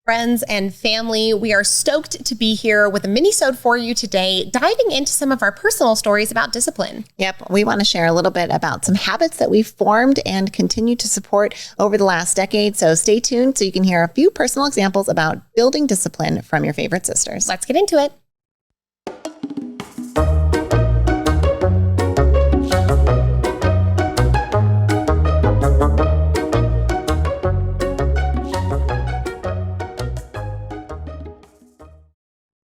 Friends and family, we are stoked to be here with a minisode for you today, diving into some of our personal stories about discipline. Yep, we want to share a little bit about some habits that we've formed and continue to support over the last decade. So stay tuned so you can hear a few personal examples about building discipline from your favorite sisters. Let's get into it.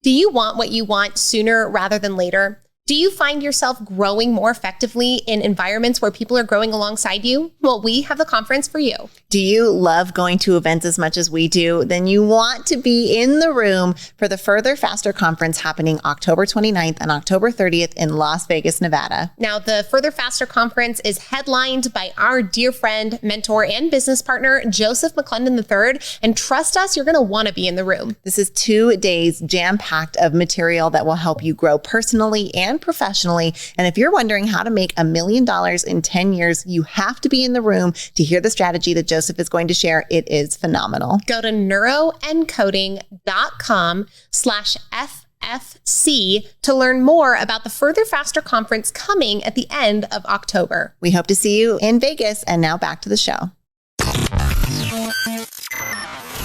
Do you want what you want sooner rather than later? Do you find yourself growing more effectively in environments where people are growing alongside you? Well, we have the conference for you. Do you love going to events as much as we do? Then you want to be in the room for the Further Faster conference happening October 29th and October 30th in Las Vegas, Nevada. Now, the Further Faster conference is headlined by our dear friend, mentor, and business partner, Joseph McClendon III. And trust us, you're going to want to be in the room. This is 2 days jam-packed of material that will help you grow personally and professionally. And if you're wondering how to make $1 million in 10 years, you have to be in the room to hear the strategy that Joseph is going to share. It is phenomenal. Go to neuroencoding.com/FFC to learn more about the Further Faster conference coming at the end of October. We hope to see you in Vegas. And now back to the show.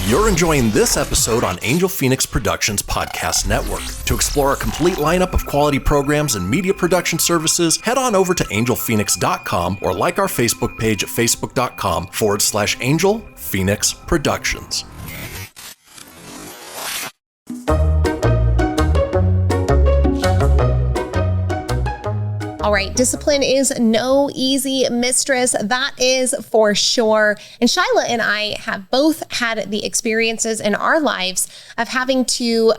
You're enjoying this episode on Angel Phoenix Productions Podcast Network. To explore a complete lineup of quality programs and media production services, head on over to angelphoenix.com or like our Facebook page at facebook.com/Angel Phoenix Productions. All right, discipline is no easy mistress, that is for sure. And Shyla and I have both had the experiences in our lives of having to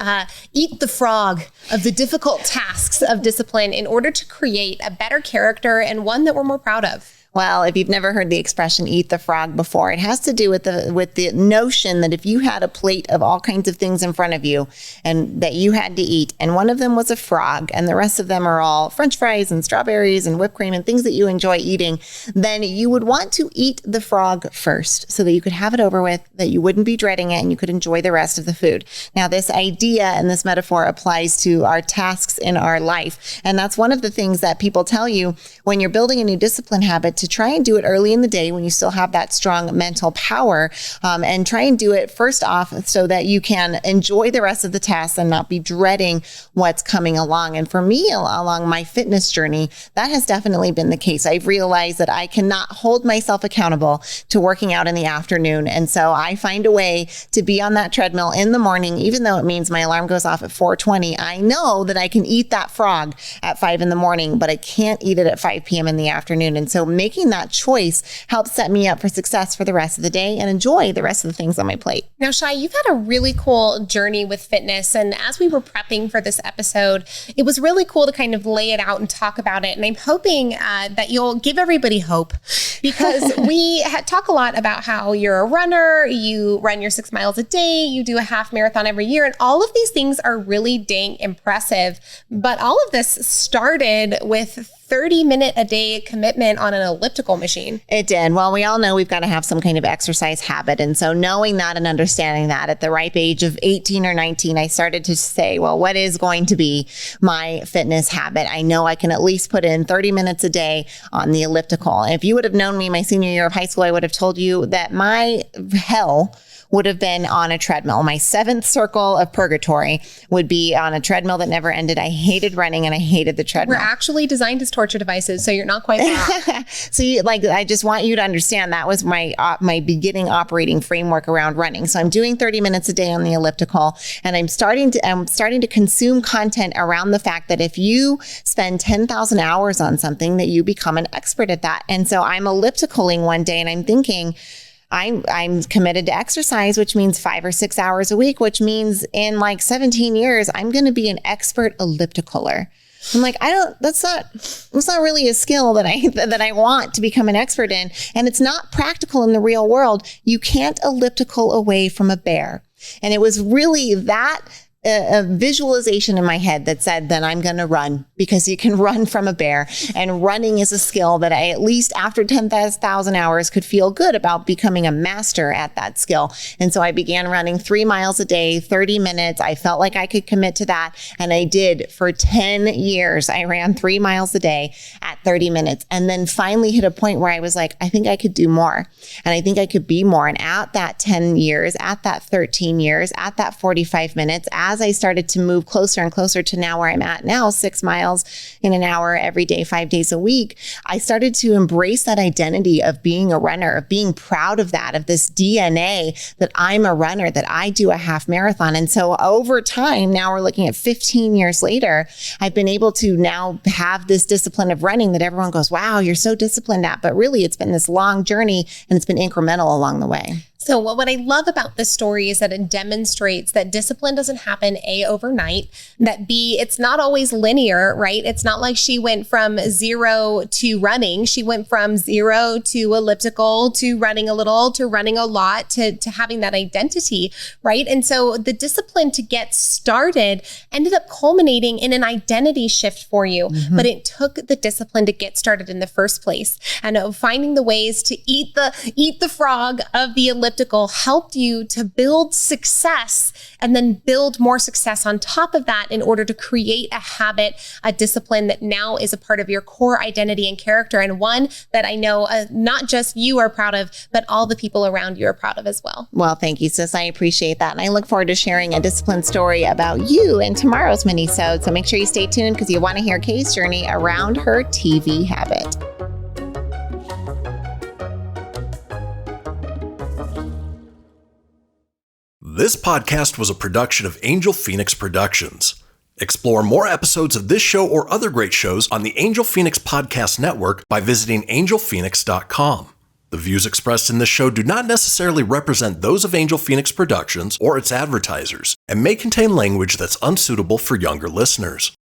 eat the frog of the difficult tasks of discipline in order to create a better character and one that we're more proud of. Well, if you've never heard the expression "eat the frog" before, it has to do with the notion that if you had a plate of all kinds of things in front of you and that you had to eat, and one of them was a frog and the rest of them are all French fries and strawberries and whipped cream and things that you enjoy eating, then you would want to eat the frog first so that you could have it over with, that you wouldn't be dreading it, and you could enjoy the rest of the food. Now, this idea and this metaphor applies to our tasks in our life. And that's one of the things that people tell you when you're building a new discipline habit, to try and do it early in the day when you still have that strong mental power, and try and do it first off so that you can enjoy the rest of the tasks and not be dreading what's coming along. And for me, along my fitness journey, that has definitely been the case. I've realized that I cannot hold myself accountable to working out in the afternoon. And so I find a way to be on that treadmill in the morning, even though it means my alarm goes off at 4:20. I know that I can eat that frog at 5 in the morning, but I can't eat it at 5 p.m. in the afternoon. And so making that choice helps set me up for success for the rest of the day and enjoy the rest of the things on my plate. Now, Shai, you've had a really cool journey with fitness. And as we were prepping for this episode, it was really cool to kind of lay it out and talk about it. And I'm hoping that you'll give everybody hope, because we talk a lot about how you're a runner, you run your 6 miles a day, you do a half marathon every year. And all of these things are really dang impressive. But all of this started with 30-minute-a-day commitment on an elliptical machine. It did. Well, we all know we've got to have some kind of exercise habit. And so knowing that and understanding that at the ripe age of 18 or 19, I started to say, well, what is going to be my fitness habit? I know I can at least put in 30 minutes a day on the elliptical. And if you would have known me my senior year of high school, I would have told you that my hell would have been on a treadmill. My 7th circle of purgatory would be on a treadmill that never ended. I hated running and I hated the treadmill. We're actually designed as torture devices, so you're not quite wrong. So I just want you to understand that was my beginning operating framework around running. So I'm doing 30 minutes a day on the elliptical, and I'm starting to consume content around the fact that if you spend 10,000 hours on something, that you become an expert at that. And so I'm ellipticaling one day and I'm thinking, I'm committed to exercise, which means 5 or 6 hours a week, which means in like 17 years, I'm going to be an expert ellipticaler. I'm like, that's not really a skill that I want to become an expert in. And it's not practical in the real world. You can't elliptical away from a bear. And it was really that a visualization in my head that said, then I'm going to run, because you can run from a bear, and running is a skill that I, at least after 10,000 hours, could feel good about becoming a master at that skill. And so I began running 3 miles a day, 30 minutes. I felt like I could commit to that. And I did for 10 years. I ran 3 miles a day at 30 minutes, and then finally hit a point where I was like, I think I could do more. And I think I could be more. And at that 10 years, at that 13 years, at that 45 minutes, as I started to move closer and closer to now where I'm at now, 6 miles in an hour every day, 5 days a week, I started to embrace that identity of being a runner, of being proud of that, of this DNA that I'm a runner, that I do a half marathon. And so over time, now we're looking at 15 years later, I've been able to now have this discipline of running that everyone goes, wow, you're so disciplined at. But really, it's been this long journey, and it's been incremental along the way. So what I love about this story is that it demonstrates that discipline doesn't happen A, overnight, that B, it's not always linear, right? It's not like she went from 0 to running. She went from 0 to elliptical to running a little to running a lot to having that identity, right? And so the discipline to get started ended up culminating in an identity shift for you, but it took the discipline to get started in the first place. And finding the ways to eat the frog of the elliptical helped you to build success, and then build more success on top of that in order to create a habit, a discipline that now is a part of your core identity and character, and one that I know not just you are proud of, but all the people around you are proud of as well. Well, thank you, sis. I appreciate that. And I look forward to sharing a discipline story about you in tomorrow's minisode. So make sure you stay tuned, because you want to hear Kay's journey around her TV habit. This podcast was a production of Angel Phoenix Productions. Explore more episodes of this show or other great shows on the Angel Phoenix Podcast Network by visiting angelphoenix.com. The views expressed in this show do not necessarily represent those of Angel Phoenix Productions or its advertisers, and may contain language that's unsuitable for younger listeners.